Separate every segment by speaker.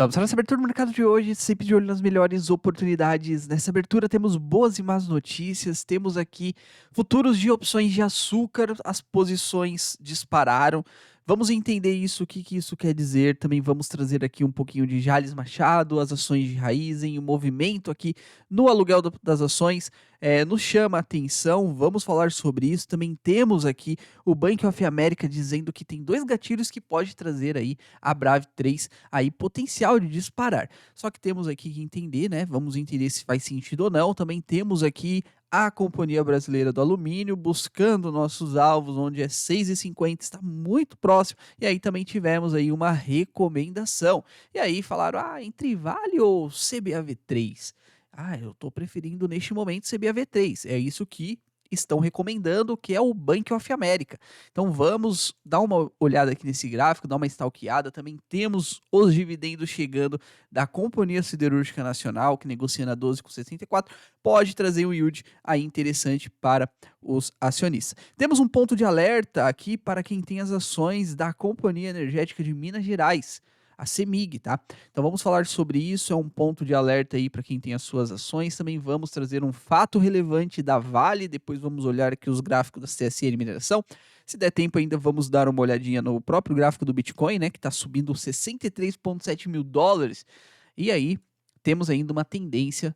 Speaker 1: Vamos para essa abertura do mercado de hoje, sempre de olho nas melhores oportunidades. Nessa abertura temos boas e más notícias, temos aqui futuros de opções de açúcar, as posições dispararam. Vamos entender isso, o que que isso quer dizer. Também vamos trazer aqui um pouquinho de Jales Machado, as ações de Raizen, o movimento aqui no aluguel das ações, nos chama a atenção. Vamos falar sobre isso. Também temos aqui o Bank of America dizendo que tem dois gatilhos que pode trazer aí a Brave 3 aí potencial de disparar. Só que temos aqui que entender, né? Vamos entender se faz sentido ou não. Também temos aqui a Companhia Brasileira do Alumínio buscando nossos alvos, onde é 6,50, está muito próximo. E aí também tivemos aí uma recomendação. E aí falaram, entre Vale ou CBAV3? Eu estou preferindo neste momento CBAV3. É isso que estão recomendando, que é o Bank of America. Então vamos dar uma olhada aqui nesse gráfico, dar uma stalkeada. Também temos os dividendos chegando da Companhia Siderúrgica Nacional, que negocia na 12,64, pode trazer um yield aí interessante para os acionistas. Temos um ponto de alerta aqui para quem tem as ações da Companhia Energética de Minas Gerais, a CEMIG, tá? Então vamos falar sobre isso, é um ponto de alerta aí para quem tem as suas ações. Também vamos trazer um fato relevante da Vale, depois vamos olhar aqui os gráficos da CSN Mineração. Se der tempo ainda vamos dar uma olhadinha no próprio gráfico do Bitcoin, né, que está subindo 63,7 mil dólares. E aí temos ainda uma tendência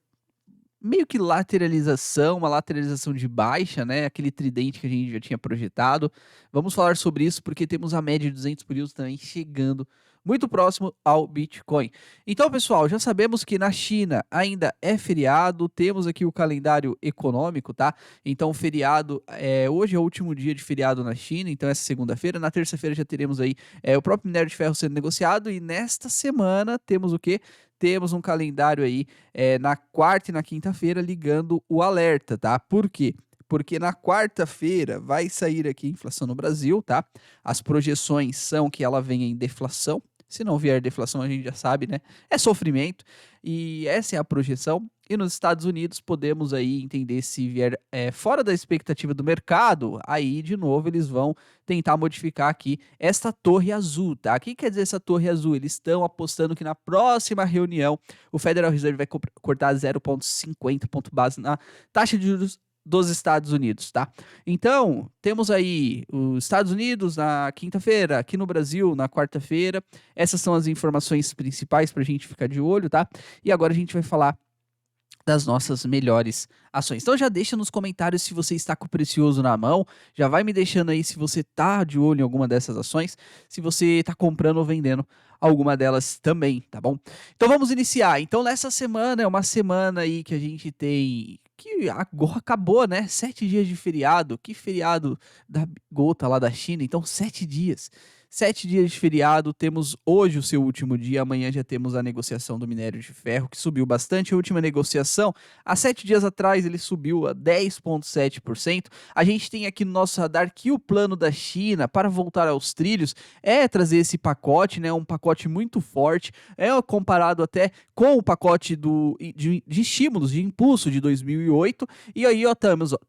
Speaker 1: meio que lateralização, uma lateralização de baixa, né, aquele tridente que a gente já tinha projetado. Vamos falar sobre isso porque temos a média de 200 períodos também chegando muito próximo ao Bitcoin. Então, pessoal, já sabemos que na China ainda é feriado, temos aqui o calendário econômico, tá? Então, feriado, hoje é o último dia de feriado na China, então essa segunda-feira. Na terça-feira já teremos aí o próprio minério de ferro sendo negociado e nesta semana temos o quê? Temos um calendário aí na quarta e na quinta-feira ligando o alerta, tá? Por quê? Porque na quarta-feira vai sair aqui a inflação no Brasil, tá? As projeções são que ela venha em deflação. Se não vier deflação, a gente já sabe, né? É sofrimento. E essa é a projeção. E nos Estados Unidos podemos aí entender se vier fora da expectativa do mercado, aí de novo eles vão tentar modificar aqui esta torre azul, tá? O que quer dizer essa torre azul? Eles estão apostando que na próxima reunião o Federal Reserve vai cortar 0,50 ponto base na taxa de juros dos Estados Unidos, tá? Então, temos aí os Estados Unidos na quinta-feira, aqui no Brasil na quarta-feira. Essas são as informações principais para a gente ficar de olho, tá? E agora a gente vai falar das nossas melhores ações. Então já deixa nos comentários se você está com o precioso na mão, já vai me deixando aí se você tá de olho em alguma dessas ações, se você tá comprando ou vendendo alguma delas também, tá bom? Então vamos iniciar. Então nessa semana é uma semana aí que a gente tem que agora acabou, né? 7 dias de feriado. Que feriado da gota lá da China. Então 7 dias. 7 dias de feriado, temos hoje o seu último dia, amanhã já temos a negociação do minério de ferro, que subiu bastante. A última negociação, há 7 dias atrás, ele subiu a 10,7%. A gente tem aqui no nosso radar que o plano da China para voltar aos trilhos é trazer esse pacote, né? Um pacote muito forte, comparado até com o pacote de estímulos, de impulso de 2008. E aí,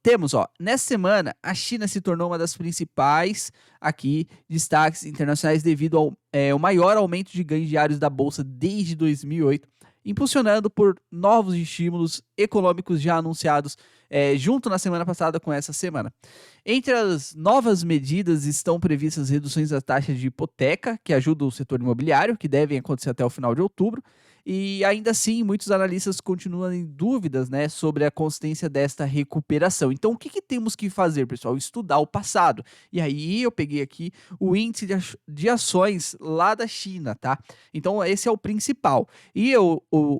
Speaker 1: temos, nessa semana, a China se tornou uma das principais aqui destaques internacionais devido ao o maior aumento de ganhos diários da bolsa desde 2008, impulsionando por novos estímulos econômicos já anunciados junto na semana passada com essa semana. Entre as novas medidas estão previstas reduções das taxas de hipoteca, que ajudam o setor imobiliário, que devem acontecer até o final de outubro. E ainda assim, muitos analistas continuam em dúvidas, né, sobre a consistência desta recuperação. Então, o que que temos que fazer, pessoal? Estudar o passado. E aí eu peguei aqui o índice de ações lá da China, tá? Então, esse é o principal. E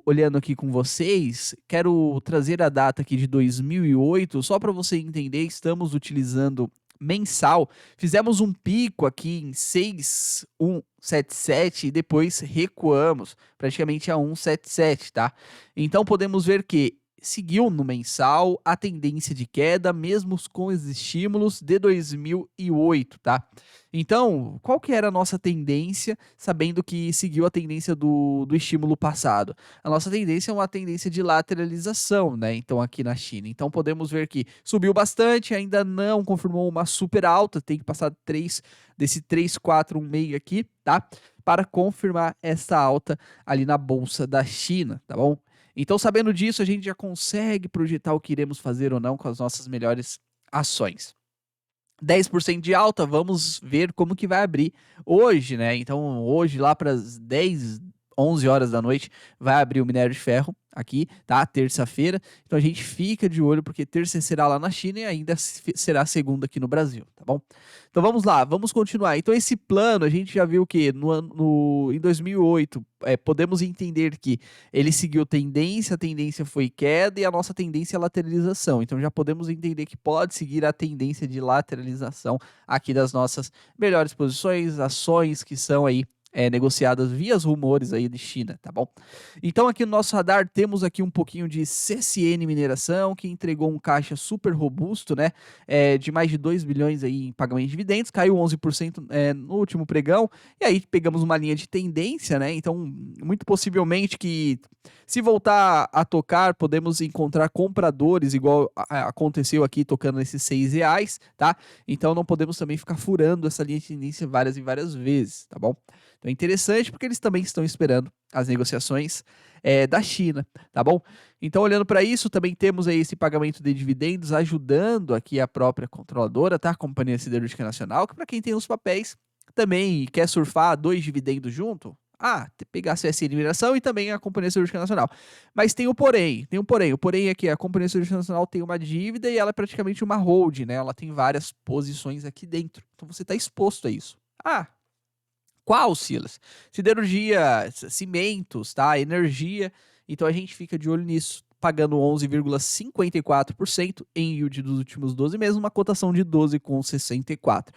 Speaker 1: olhando aqui com vocês, quero trazer a data aqui de 2008, só para você entender, estamos utilizando mensal. Fizemos um pico aqui em 6,177 e depois recuamos praticamente a 1,77, tá? Então podemos ver que seguiu no mensal a tendência de queda, mesmo com os estímulos de 2008, tá? Então, qual que era a nossa tendência, sabendo que seguiu a tendência do estímulo passado? A nossa tendência é uma tendência de lateralização, né? Então, aqui na China. Então, podemos ver que subiu bastante, ainda não confirmou uma super alta, tem que passar desse 3,416 aqui, tá? Para confirmar essa alta ali na bolsa da China, tá bom? Então, sabendo disso, a gente já consegue projetar o que iremos fazer ou não com as nossas melhores ações. 10% de alta, vamos ver como que vai abrir hoje, né? Então, hoje, lá para as 10, 11 horas da noite, vai abrir o minério de ferro aqui, tá? Terça-feira. Então, a gente fica de olho, porque terça será lá na China e ainda será segunda aqui no Brasil, tá bom? Então, vamos lá, vamos continuar. Então, esse plano, a gente já viu que em 2008, podemos entender que ele seguiu tendência, a tendência foi queda e a nossa tendência é lateralização. Então já podemos entender que pode seguir a tendência de lateralização aqui das nossas melhores posições, ações que são aí negociadas via os rumores aí de China, tá bom? Então aqui no nosso radar temos aqui um pouquinho de CSN Mineração, que entregou um caixa super robusto, né? De mais de 2 bilhões aí em pagamento de dividendos, caiu 11% no último pregão, e aí pegamos uma linha de tendência, né? Então, muito possivelmente que se voltar a tocar, podemos encontrar compradores, igual aconteceu aqui tocando nesses R$ 6, tá? Então não podemos também ficar furando essa linha de tendência várias e várias vezes, tá bom? Então é interessante porque eles também estão esperando as negociações da China, tá bom? Então, olhando para isso, também temos aí esse pagamento de dividendos ajudando aqui a própria controladora, tá? A Companhia Siderúrgica Nacional, que para quem tem os papéis também quer surfar 2 dividendos junto, pegar a CSN Mineração e também a Companhia Siderúrgica Nacional. Mas tem um porém. O porém é que a Companhia Siderúrgica Nacional tem uma dívida e ela é praticamente uma hold, né? Ela tem várias posições aqui dentro. Então você está exposto a isso. Qual, Silas? Siderurgia, cimentos, tá? Energia. Então a gente fica de olho nisso, pagando 11,54% em yield dos últimos 12 meses, uma cotação de 12,64.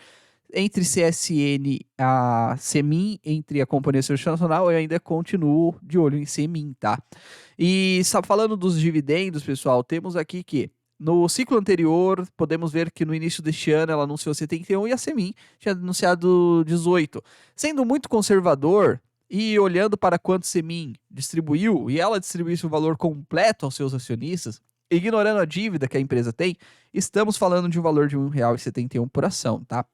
Speaker 1: Entre CSN a Semin, entre a Companhia Siderúrgica Nacional, eu ainda continuo de olho em Semin, tá? E falando dos dividendos, pessoal, temos aqui que no ciclo anterior, podemos ver que no início deste ano ela anunciou 71 e a Semin tinha anunciado 18. Sendo muito conservador e olhando para quanto Semin distribuiu, e ela distribuísse o valor completo aos seus acionistas, ignorando a dívida que a empresa tem, estamos falando de um valor de R$ 1,71 por ação, tá?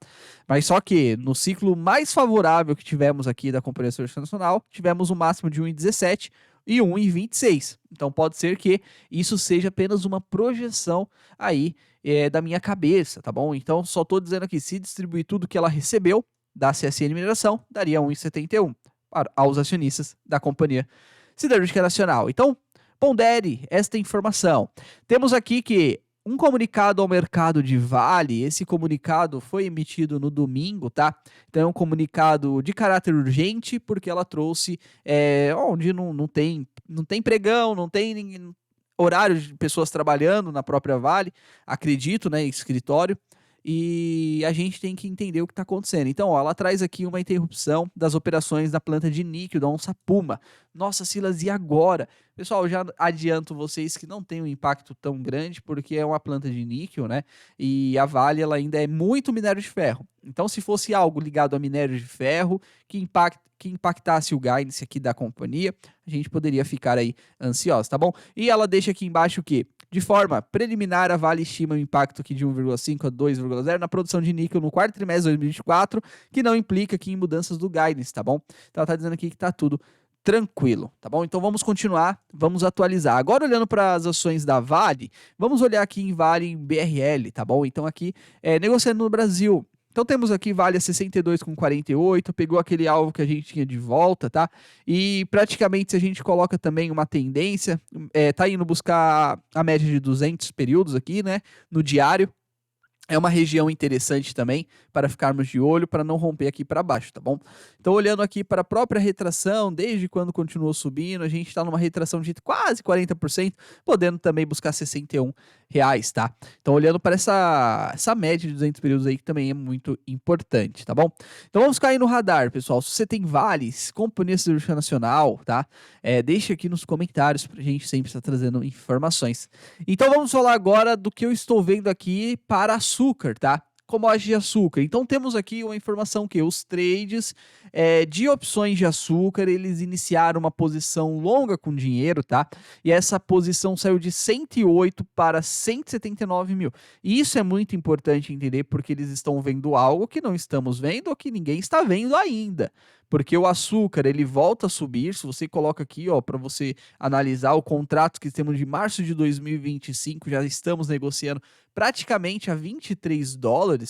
Speaker 1: Mas só que no ciclo mais favorável que tivemos aqui da Companhia Siderúrgica Nacional, tivemos um máximo de 1,17 e 1,26. Então pode ser que isso seja apenas uma projeção aí da minha cabeça, tá bom? Então só estou dizendo aqui, se distribuir tudo que ela recebeu da CSN Mineração, daria 1,71 aos acionistas da Companhia Siderúrgica Nacional. Então, pondere esta informação. Temos aqui que um comunicado ao mercado de Vale, esse comunicado foi emitido no domingo, tá? Então é um comunicado de caráter urgente, porque ela trouxe onde não tem pregão, não tem horário de pessoas trabalhando na própria Vale, acredito, né, escritório, e a gente tem que entender o que está acontecendo. Então, ela traz aqui uma interrupção das operações da planta de níquel da Onça Puma. Nossa, Silas, e agora? Pessoal, já adianto vocês que não tem um impacto tão grande, porque é uma planta de níquel, né? E a Vale ela ainda é muito minério de ferro. Então, se fosse algo ligado a minério de ferro que impactasse o guidance aqui da companhia, a gente poderia ficar aí ansioso, tá bom? E ela deixa aqui embaixo que, de forma preliminar, a Vale estima um impacto aqui de 1,5 a 2,0 na produção de níquel no quarto trimestre de 2024, que não implica aqui em mudanças do guidance, tá bom? Então ela tá dizendo aqui que tá tudo tranquilo, tá bom? Então vamos continuar, vamos atualizar. Agora olhando para as ações da Vale, vamos olhar aqui em Vale em BRL, tá bom? Então aqui, negociando no Brasil. Então temos aqui Vale a 62,48, pegou aquele alvo que a gente tinha de volta, tá? E praticamente se a gente coloca também uma tendência, tá indo buscar a média de 200 períodos aqui, né? No diário. É uma região interessante também para ficarmos de olho, para não romper aqui para baixo, tá bom? Então, olhando aqui para a própria retração, desde quando continuou subindo, a gente está numa retração de quase 40%, podendo também buscar R$ 61, tá? Então, olhando para essa média de 200 períodos aí, que também é muito importante, tá bom? Então, vamos cair no radar, pessoal. Se você tem vales, Companhia Siderúrgica Nacional, tá? Deixa aqui nos comentários para a gente sempre estar trazendo informações. Então vamos falar agora do que eu estou vendo aqui para açúcar, tá? Commodity de açúcar. Então temos aqui uma informação que os trades de opções de açúcar, eles iniciaram uma posição longa com dinheiro, tá? E essa posição saiu de 108 para 179 mil. E isso é muito importante entender porque eles estão vendo algo que não estamos vendo ou que ninguém está vendo ainda. Porque o açúcar, ele volta a subir, se você coloca aqui, ó, para você analisar o contrato que temos de março de 2025, já estamos negociando praticamente a US$ 23,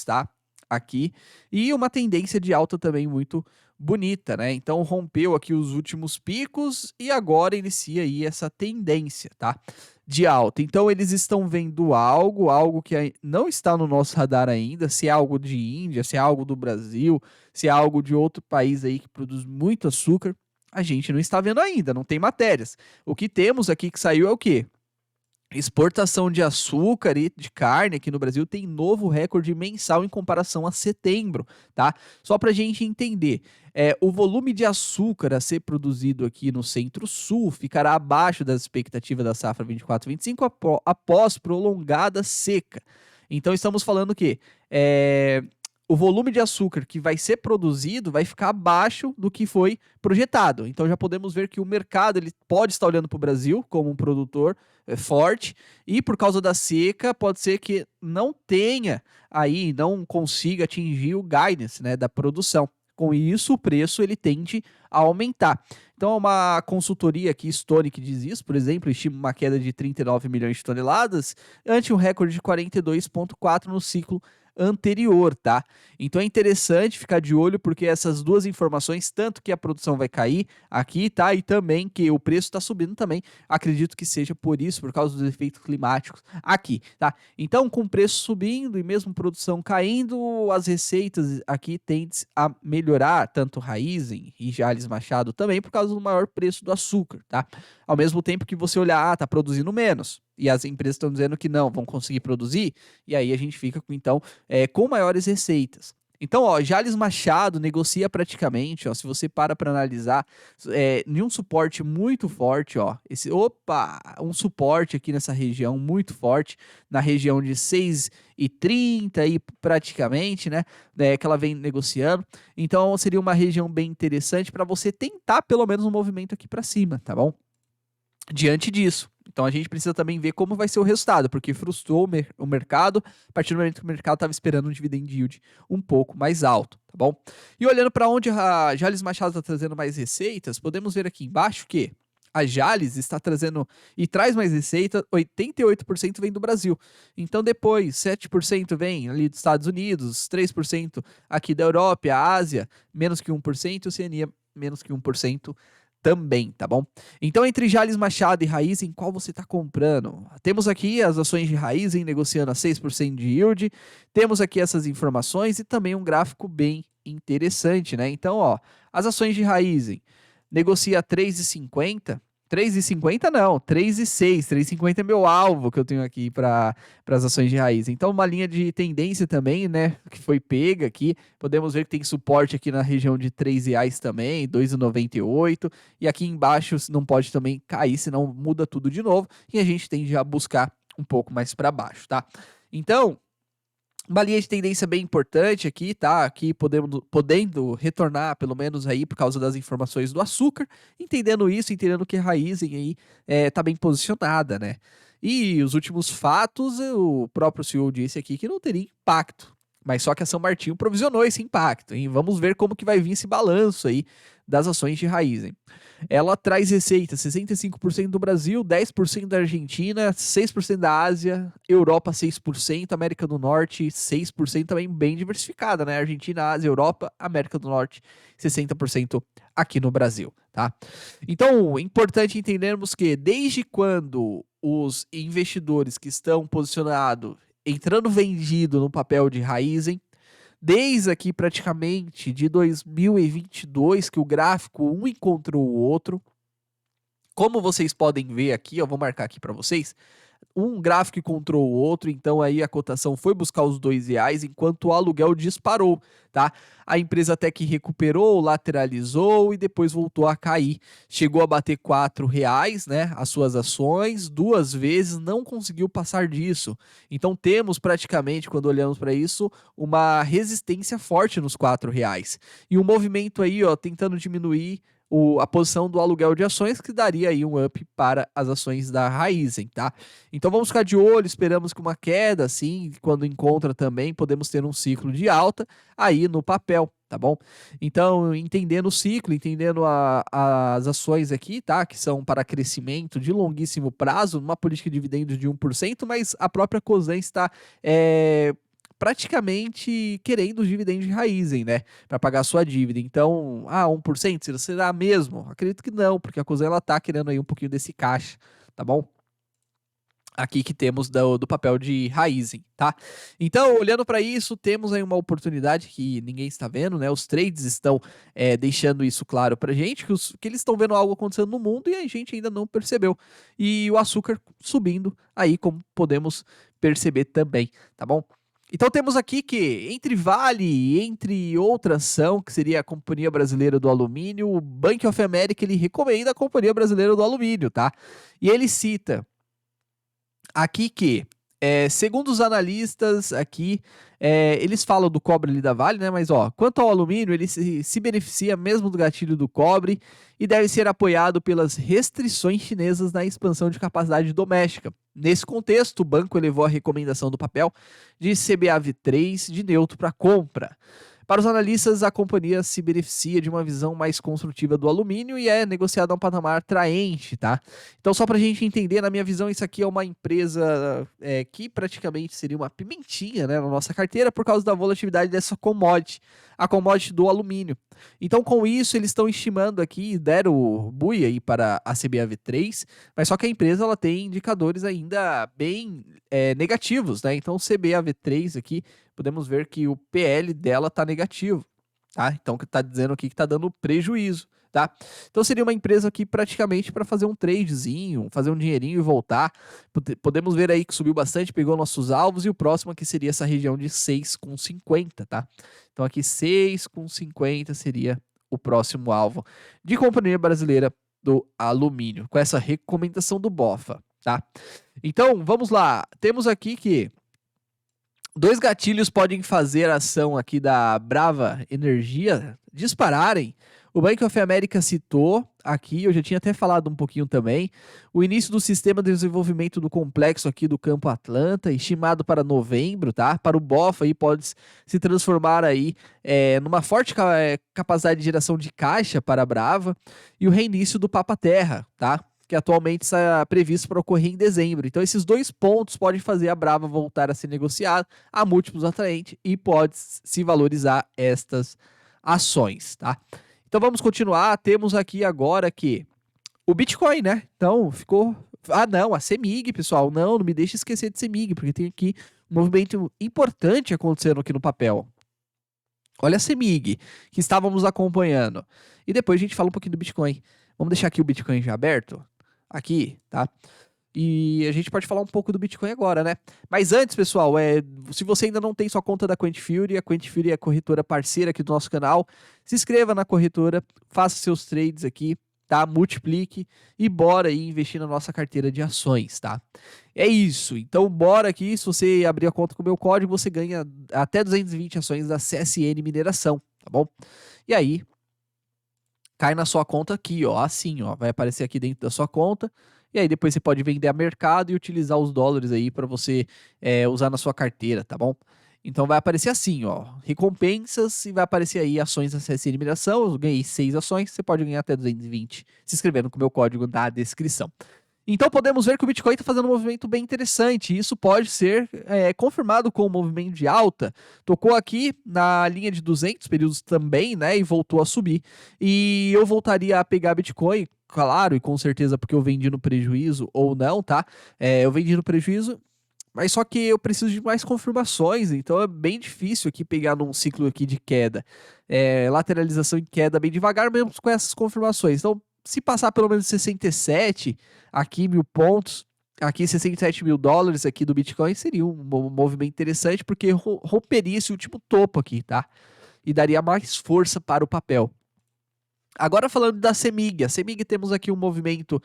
Speaker 1: tá? Aqui. E uma tendência de alta também muito bonita, né? Então rompeu aqui os últimos picos e agora inicia aí essa tendência, tá? De alta. Então eles estão vendo algo que não está no nosso radar ainda, se é algo de Índia, se é algo do Brasil, se é algo de outro país aí que produz muito açúcar, a gente não está vendo ainda, não tem matérias. O que temos aqui que saiu é o quê? Exportação de açúcar e de carne aqui no Brasil tem novo recorde mensal em comparação a setembro, tá? Só para a gente entender, o volume de açúcar a ser produzido aqui no Centro-Sul ficará abaixo das expectativas da safra 24/25 após prolongada seca. Então estamos falando que o volume de açúcar que vai ser produzido vai ficar abaixo do que foi projetado. Então já podemos ver que o mercado ele pode estar olhando para o Brasil como um produtor forte e por causa da seca pode ser que não tenha aí, não consiga atingir o guidance, né, da produção. Com isso, o preço ele tende a aumentar. Então, uma consultoria aqui, Stone, que diz isso, por exemplo, estima uma queda de 39 milhões de toneladas ante um recorde de 42,4 no ciclo anterior, tá? Então é interessante ficar de olho porque essas duas informações, tanto que a produção vai cair aqui, tá? E também que o preço está subindo também. Acredito que seja por isso, por causa dos efeitos climáticos aqui, tá? Então, com o preço subindo e mesmo produção caindo, as receitas aqui tendem a melhorar, tanto Raízen e Jalles Machado também, por causa do maior preço do açúcar, tá? Ao mesmo tempo que você olhar, tá produzindo menos, e as empresas estão dizendo que não, vão conseguir produzir, e aí a gente fica com, então, com maiores receitas. Então, ó, Jalles Machado negocia praticamente, ó, se você para analisar, em um suporte muito forte, ó, um suporte aqui nessa região muito forte, na região de 6,30 aí praticamente, né, que ela vem negociando. Então, seria uma região bem interessante para você tentar pelo menos um movimento aqui para cima, tá bom? Diante disso. Então a gente precisa também ver como vai ser o resultado, porque frustrou o mercado a partir do momento que o mercado estava esperando um dividend yield um pouco mais alto, tá bom? E olhando para onde a Jalles Machado está trazendo mais receitas, podemos ver aqui embaixo que a Jalles está trazendo e traz mais receita, 88% vem do Brasil. Então depois, 7% vem ali dos Estados Unidos, 3% aqui da Europa, a Ásia, menos que 1%, Oceania, menos que 1% também, tá bom? Então, entre Jalles Machado e Raízen, qual você está comprando? Temos aqui as ações de Raízen negociando a 6% de yield, temos aqui essas informações e também um gráfico bem interessante, né? Então, ó, as ações de Raízen negocia a 3,50. 3,50 não, 3,6. 3,50 é meu alvo que eu tenho aqui para as ações de raiz. Então, uma linha de tendência também, né, que foi pega aqui. Podemos ver que tem suporte aqui na região de R$ 3 também, 2,98. E aqui embaixo não pode também cair, senão muda tudo de novo. E a gente tende a buscar um pouco mais para baixo, tá? Então, uma linha de tendência bem importante aqui, tá? Aqui podendo retornar, pelo menos aí, por causa das informações do açúcar. Entendendo isso, entendendo que a Raízen aí tá bem posicionada, né? E os últimos fatos, o próprio CEO disse aqui que não teria impacto. Mas só que a São Martinho provisionou esse impacto, hein? Vamos ver como que vai vir esse balanço aí das ações de Raízen. Ela traz receita 65% do Brasil, 10% da Argentina, 6% da Ásia, Europa 6%, América do Norte 6% também bem diversificada, né? Argentina, Ásia, Europa, América do Norte 60% aqui no Brasil, tá? Então, é importante entendermos que desde quando os investidores que estão posicionados entrando vendido no papel de Raizen, desde aqui praticamente de 2022 que o gráfico um encontrou o outro. Como vocês podem ver aqui, eu vou marcar aqui para vocês, um gráfico encontrou o outro, então aí a cotação foi buscar os R$ 2, enquanto o aluguel disparou, tá? A empresa até que recuperou, lateralizou e depois voltou a cair. Chegou a bater R$ 4, né? As suas ações, 2 vezes, não conseguiu passar disso. Então temos praticamente, quando olhamos para isso, uma resistência forte nos R$ 4. E um movimento aí, ó, tentando diminuir a posição do aluguel de ações, que daria aí um up para as ações da Raizen, tá? Então vamos ficar de olho, esperamos que uma queda, assim, quando encontra também, podemos ter um ciclo de alta aí no papel, tá bom? Então, entendendo o ciclo, entendendo as ações aqui, tá? Que são para crescimento de longuíssimo prazo, numa política de dividendos de 1%, mas a própria Cosan está praticamente querendo os dividendos de Raizen, né, para pagar a sua dívida. Então, 1% será mesmo? Acredito que não, porque a Cosan ela tá querendo aí um pouquinho desse caixa, tá bom? Aqui que temos do papel de Raizen, tá? Então, olhando para isso, temos aí uma oportunidade que ninguém está vendo, né? Os trades estão deixando isso claro para gente, que eles estão vendo algo acontecendo no mundo e a gente ainda não percebeu. E o açúcar subindo aí, como podemos perceber também, tá bom? Então temos aqui que, entre Vale e entre outra ação, que seria a Companhia Brasileira do Alumínio, o Bank of America, ele recomenda a Companhia Brasileira do Alumínio, tá? E ele cita aqui que, segundo os analistas aqui, eles falam do cobre ali da Vale, né? Mas, ó, quanto ao alumínio, ele se beneficia mesmo do gatilho do cobre e deve ser apoiado pelas restrições chinesas na expansão de capacidade doméstica. Nesse contexto, o banco elevou a recomendação do papel de CBAV3 de neutro para compra. Para os analistas, a companhia se beneficia de uma visão mais construtiva do alumínio e é negociada a um patamar atraente, tá? Então, só para a gente entender, na minha visão, isso aqui é uma empresa que praticamente seria uma pimentinha, né, na nossa carteira por causa da volatilidade dessa commodity, a commodity do alumínio. Então, com isso, eles estão estimando aqui, deram o bui aí para a CBAV3, mas só que a empresa ela tem indicadores ainda bem negativos, né? Então, o CBAV3 aqui, podemos ver que o PL dela está negativo, tá? Então, está dizendo aqui que está dando prejuízo, tá? Então, seria uma empresa aqui praticamente para fazer um tradezinho, fazer um dinheirinho e voltar. Podemos ver aí que subiu bastante, pegou nossos alvos e o próximo aqui seria essa região de 6,50, tá? Então, aqui 6,50 seria o próximo alvo de Companhia Brasileira do Alumínio, com essa recomendação do BOFA, tá? Então, vamos lá. Temos aqui que 2 gatilhos podem fazer a ação aqui da Brava Energia dispararem. O Bank of America citou aqui, eu já tinha até falado um pouquinho também, o início do sistema de desenvolvimento do complexo aqui do Campo Atlanta, estimado para novembro, tá? Para o BOFA aí pode se transformar aí numa forte capacidade de geração de caixa para a Brava e o reinício do Papa Terra, tá? Que atualmente está previsto para ocorrer em dezembro. Então, esses 2 pontos podem fazer a Brava voltar a ser negociada a múltiplos atraentes e pode se valorizar estas ações, tá? Então, vamos continuar. Temos aqui agora que o Bitcoin, né? Então, ficou... não, a CEMIG, pessoal. Não me deixe esquecer de CEMIG, porque tem aqui um movimento importante acontecendo aqui no papel. Olha a CEMIG, que estávamos acompanhando. E depois a gente fala um pouquinho do Bitcoin. Vamos deixar aqui o Bitcoin já aberto? Aqui, tá? E a gente pode falar um pouco do Bitcoin agora, né? Mas antes, pessoal, se você ainda não tem sua conta da Quantifury, a Quantifury é a corretora parceira aqui do nosso canal, se inscreva na corretora, faça seus trades aqui, tá? Multiplique e bora aí investir na nossa carteira de ações, tá? É isso. Então, bora aqui. Se você abrir a conta com o meu código, você ganha até 220 ações da CSN Mineração, tá bom? E aí, cai na sua conta aqui, ó, assim, ó, vai aparecer aqui dentro da sua conta, e aí depois você pode vender a mercado e utilizar os dólares aí para você usar na sua carteira, tá bom? Então vai aparecer assim, ó, recompensas e vai aparecer aí ações da CSN Mineração, eu ganhei 6 ações, você pode ganhar até 220 se inscrevendo com o meu código na descrição. Então podemos ver que o Bitcoin está fazendo um movimento bem interessante. E isso pode ser confirmado com um movimento de alta. Tocou aqui na linha de 200 períodos também, né? E voltou a subir. E eu voltaria a pegar Bitcoin, claro, e com certeza porque eu vendi no prejuízo ou não, tá? Eu vendi no prejuízo, Mas só que eu preciso de mais confirmações, então é bem difícil aqui pegar num ciclo aqui de queda. Lateralização em queda bem devagar, mesmo com essas confirmações. Então, se passar pelo menos 67, aqui 1.000 pontos, aqui 67 mil dólares aqui do Bitcoin, seria um movimento interessante, porque romperia esse último topo aqui, tá? E daria mais força para o papel. Agora falando da CEMIG, a CEMIG temos aqui um movimento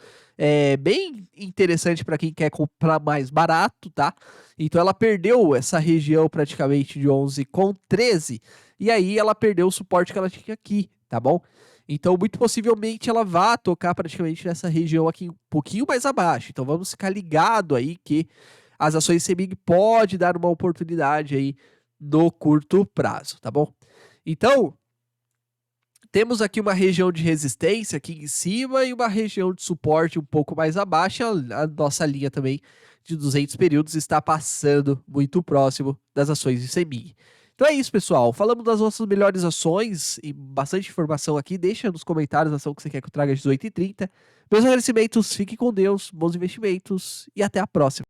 Speaker 1: bem interessante para quem quer comprar mais barato, tá? Então ela perdeu essa região praticamente de 11,13 e aí ela perdeu o suporte que ela tinha aqui, tá bom? Então muito possivelmente ela vá tocar praticamente nessa região aqui um pouquinho mais abaixo. Então vamos ficar ligado aí que as ações CEMIG pode dar uma oportunidade aí no curto prazo, tá bom? Então temos aqui uma região de resistência aqui em cima e uma região de suporte um pouco mais abaixo. A nossa linha também de 200 períodos está passando muito próximo das ações de CEMIG. Então é isso, pessoal. Falamos das nossas melhores ações e bastante informação aqui. Deixa nos comentários a ação que você quer que eu traga às 18h30. Meus agradecimentos, fique com Deus, bons investimentos e até a próxima.